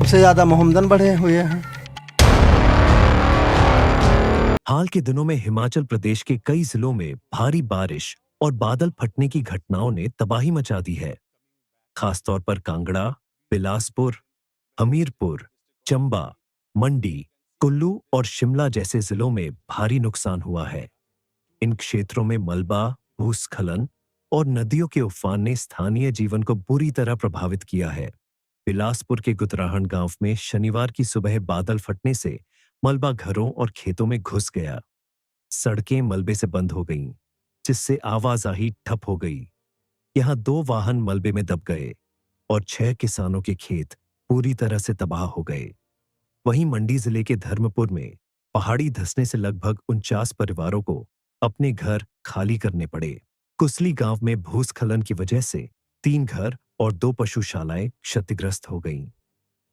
सबसे ज्यादा मोहम्मदन बढ़े हुए हैं। हाल के दिनों में हिमाचल प्रदेश के कई जिलों में भारी बारिश और बादल फटने की घटनाओं ने तबाही मचा दी है। खासतौर पर कांगड़ा, बिलासपुर, हमीरपुर, चंबा, मंडी, कुल्लू और शिमला जैसे जिलों में भारी नुकसान हुआ है। इन क्षेत्रों में मलबा, भूस्खलन और नदियों के उफान ने स्थानीय जीवन को बुरी तरह प्रभावित किया है। बिलासपुर के गुतराहन गांव में शनिवार की सुबह बादल फटने से मलबा घरों और खेतों में घुस गया। सड़कें मलबे से बंद हो गईं, जिससे आवाजाही ठप हो गई। यहां 2 वाहन मलबे में दब गए और 6 किसानों के खेत पूरी तरह से तबाह हो गए। वहीं मंडी जिले के धर्मपुर में पहाड़ी धंसने से लगभग 49 परिवारों को अपने घर खाली करने पड़े। कुसली गांव में भूस्खलन की वजह से 3 घर और 2 पशुशालाएं क्षतिग्रस्त हो गईं।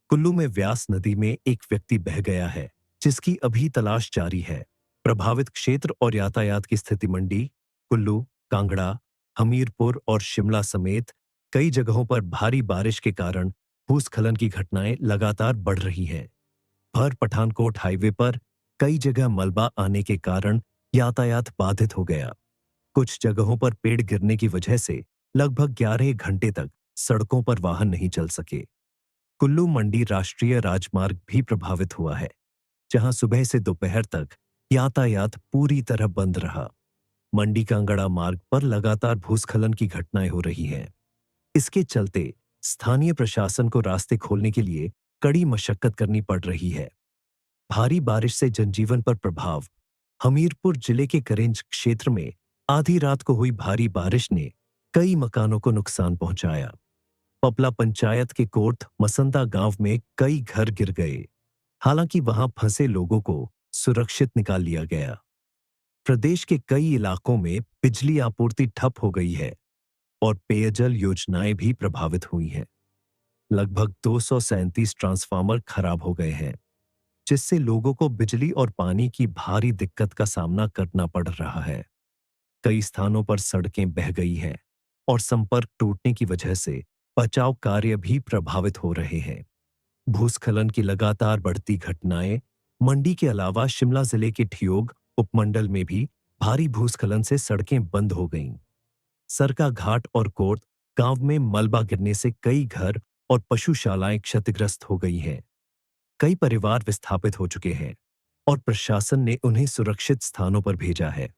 कुल्लू में व्यास नदी में एक व्यक्ति बह गया है, जिसकी अभी तलाश जारी है। प्रभावित क्षेत्र और यातायात की स्थिति मंडी, कुल्लू, कांगड़ा, हमीरपुर और शिमला समेत कई जगहों पर भारी बारिश के कारण भूस्खलन की घटनाएं लगातार बढ़ रही हैं। भर पठानकोट हाईवे पर कई जगह मलबा आने के कारण यातायात बाधित हो गया। कुछ जगहों पर पेड़ गिरने की वजह से लगभग 11 घंटे तक सड़कों पर वाहन नहीं चल सके। कुल्लू मंडी राष्ट्रीय राजमार्ग भी प्रभावित हुआ है, जहां सुबह से दोपहर तक यातायात पूरी तरह बंद रहा। मंडी कांगड़ा मार्ग पर लगातार भूस्खलन की घटनाएं हो रही हैं। इसके चलते स्थानीय प्रशासन को रास्ते खोलने के लिए कड़ी मशक्कत करनी पड़ रही है। भारी बारिश से जनजीवन पर प्रभाव। हमीरपुर जिले के करेंज क्षेत्र में आधी रात को हुई भारी बारिश ने कई मकानों को नुकसान पहुंचाया। पपला पंचायत के कोर्थ मसंदा गांव में कई घर गिर गए। हालांकि वहां फंसे लोगों को सुरक्षित निकाल लिया गया। प्रदेश के कई इलाकों में बिजली आपूर्ति ठप हो गई है और पेयजल योजनाएं भी प्रभावित हुई हैं। लगभग 237 ट्रांसफार्मर खराब हो गए हैं, जिससे लोगों को बिजली और पानी की भारी दिक्कत का सामना करना पड़ रहा है। कई स्थानों पर सड़कें बह गई हैं और संपर्क टूटने की वजह से बचाव कार्य भी प्रभावित हो रहे हैं। भूस्खलन की लगातार बढ़ती घटनाएं मंडी के अलावा शिमला जिले के ठियोग उपमंडल में भी भारी भूस्खलन से सड़कें बंद हो गईं। सरका घाट और कोर्ट गांव में मलबा गिरने से कई घर और पशुशालाएं क्षतिग्रस्त हो गई हैं। कई परिवार विस्थापित हो चुके हैं और प्रशासन ने उन्हें सुरक्षित स्थानों पर भेजा है।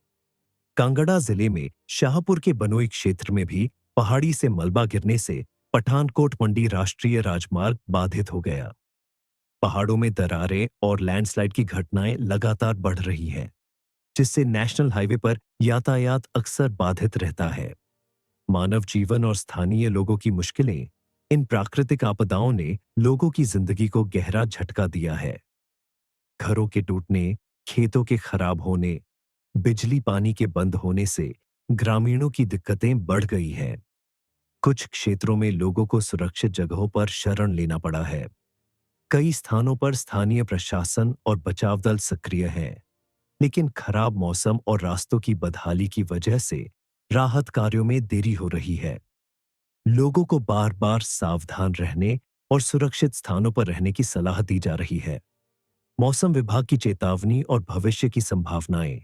कांगड़ा जिले में शाहपुर के बनोई क्षेत्र में भी पहाड़ी से मलबा गिरने से पठानकोट मंडी राष्ट्रीय राजमार्ग बाधित हो गया। पहाड़ों में दरारें और लैंडस्लाइड की घटनाएं लगातार बढ़ रही हैं, जिससे नेशनल हाईवे पर यातायात अक्सर बाधित रहता है। मानव जीवन और स्थानीय लोगों की मुश्किलें। इन प्राकृतिक आपदाओं ने लोगों की जिंदगी को गहरा झटका दिया है। घरों के टूटने, खेतों के खराब होने, बिजली पानी के बंद होने से ग्रामीणों की दिक्कतें बढ़ गई हैं। कुछ क्षेत्रों में लोगों को सुरक्षित जगहों पर शरण लेना पड़ा है। कई स्थानों पर स्थानीय प्रशासन और बचाव दल सक्रिय हैं, लेकिन खराब मौसम और रास्तों की बदहाली की वजह से राहत कार्यों में देरी हो रही है। लोगों को बार बार सावधान रहने और सुरक्षित स्थानों पर रहने की सलाह दी जा रही है। मौसम विभाग की चेतावनी और भविष्य की संभावनाएं।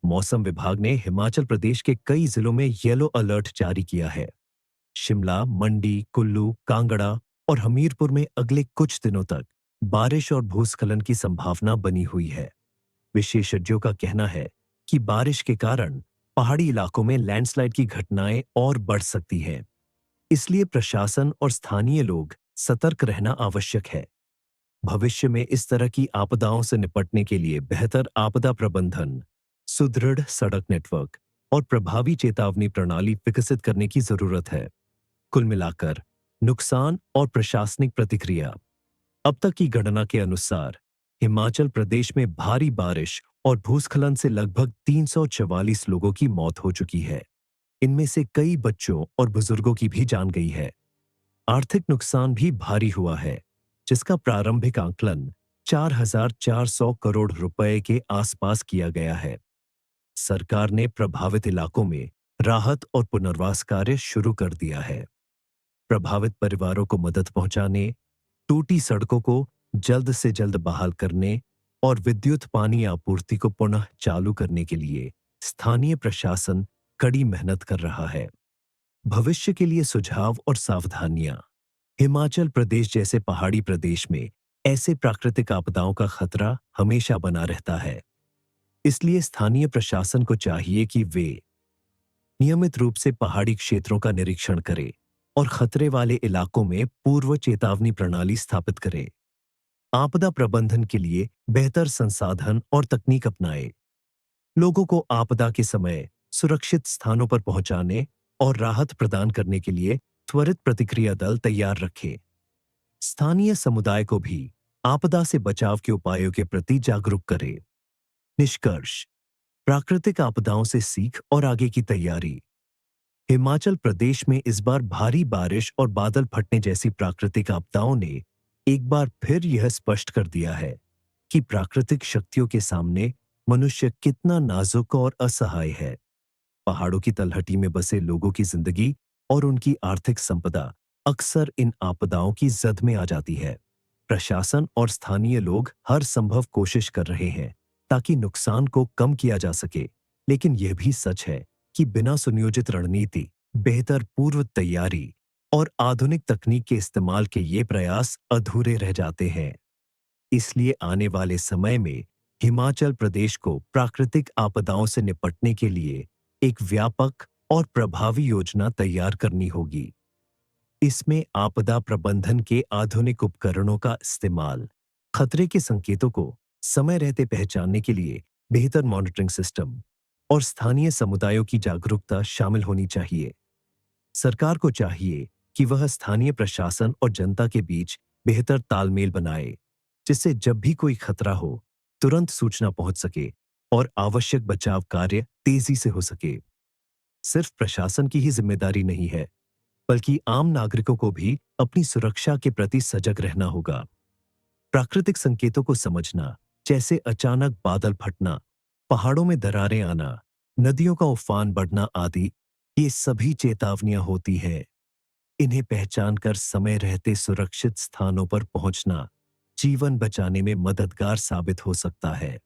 मौसम विभाग ने हिमाचल प्रदेश के कई जिलों में येलो अलर्ट जारी किया है। शिमला, मंडी, कुल्लू, कांगड़ा और हमीरपुर में अगले कुछ दिनों तक बारिश और भूस्खलन की संभावना बनी हुई है। विशेषज्ञों का कहना है कि बारिश के कारण पहाड़ी इलाकों में लैंडस्लाइड की घटनाएं और बढ़ सकती हैं। इसलिए प्रशासन और स्थानीय लोग सतर्क रहना आवश्यक है। भविष्य में इस तरह की आपदाओं से निपटने के लिए बेहतर आपदा प्रबंधन, सुदृढ़ सड़क नेटवर्क और प्रभावी चेतावनी प्रणाली विकसित करने की जरूरत है। कुल मिलाकर नुकसान और प्रशासनिक प्रतिक्रिया। अब तक की गणना के अनुसार हिमाचल प्रदेश में भारी बारिश और भूस्खलन से लगभग 344 लोगों की मौत हो चुकी है। इनमें से कई बच्चों और बुजुर्गों की भी जान गई है। आर्थिक नुकसान भी भारी हुआ है, जिसका प्रारंभिक आकलन 4,400 करोड़ रुपए के आसपास किया गया है। सरकार ने प्रभावित इलाकों में राहत और पुनर्वास कार्य शुरू कर दिया है। प्रभावित परिवारों को मदद पहुंचाने, टूटी सड़कों को जल्द से जल्द बहाल करने और विद्युत पानी आपूर्ति को पुनः चालू करने के लिए स्थानीय प्रशासन कड़ी मेहनत कर रहा है। भविष्य के लिए सुझाव और सावधानियां। हिमाचल प्रदेश जैसे पहाड़ी प्रदेश में ऐसे प्राकृतिक आपदाओं का खतरा हमेशा बना रहता है। इसलिए स्थानीय प्रशासन को चाहिए कि वे नियमित रूप से पहाड़ी क्षेत्रों का निरीक्षण करें और खतरे वाले इलाकों में पूर्व चेतावनी प्रणाली स्थापित करें। आपदा प्रबंधन के लिए बेहतर संसाधन और तकनीक अपनाएं। लोगों को आपदा के समय सुरक्षित स्थानों पर पहुंचाने और राहत प्रदान करने के लिए त्वरित प्रतिक्रिया दल तैयार रखें। स्थानीय समुदाय को भी आपदा से बचाव के उपायों के प्रति जागरूक करें। निष्कर्ष। प्राकृतिक आपदाओं से सीख और आगे की तैयारी। हिमाचल प्रदेश में इस बार भारी बारिश और बादल फटने जैसी प्राकृतिक आपदाओं ने एक बार फिर यह स्पष्ट कर दिया है कि प्राकृतिक शक्तियों के सामने मनुष्य कितना नाजुक और असहाय है। पहाड़ों की तलहटी में बसे लोगों की जिंदगी और उनकी आर्थिक संपदा अक्सर इन आपदाओं की जद में आ जाती है। प्रशासन और स्थानीय लोग हर संभव कोशिश कर रहे हैं ताकि नुकसान को कम किया जा सके, लेकिन यह भी सच है कि बिना सुनियोजित रणनीति, बेहतर पूर्व तैयारी और आधुनिक तकनीक के इस्तेमाल के ये प्रयास अधूरे रह जाते हैं। इसलिए आने वाले समय में हिमाचल प्रदेश को प्राकृतिक आपदाओं से निपटने के लिए एक व्यापक और प्रभावी योजना तैयार करनी होगी। इसमें आपदा प्रबंधन के आधुनिक उपकरणों का इस्तेमाल, खतरे के संकेतों को समय रहते पहचानने के लिए बेहतर मॉनिटरिंग सिस्टम और स्थानीय समुदायों की जागरूकता शामिल होनी चाहिए। सरकार को चाहिए कि वह स्थानीय प्रशासन और जनता के बीच बेहतर तालमेल बनाए, जिससे जब भी कोई खतरा हो, तुरंत सूचना पहुंच सके और आवश्यक बचाव कार्य तेजी से हो सके। सिर्फ प्रशासन की ही जिम्मेदारी नहीं है, बल्कि आम नागरिकों को भी अपनी सुरक्षा के प्रति सजग रहना होगा। प्राकृतिक संकेतों को समझना, जैसे अचानक बादल फटना, पहाड़ों में दरारें आना, नदियों का उफान बढ़ना आदि, ये सभी चेतावनियां होती हैं। इन्हें पहचानकर समय रहते सुरक्षित स्थानों पर पहुंचना जीवन बचाने में मददगार साबित हो सकता है।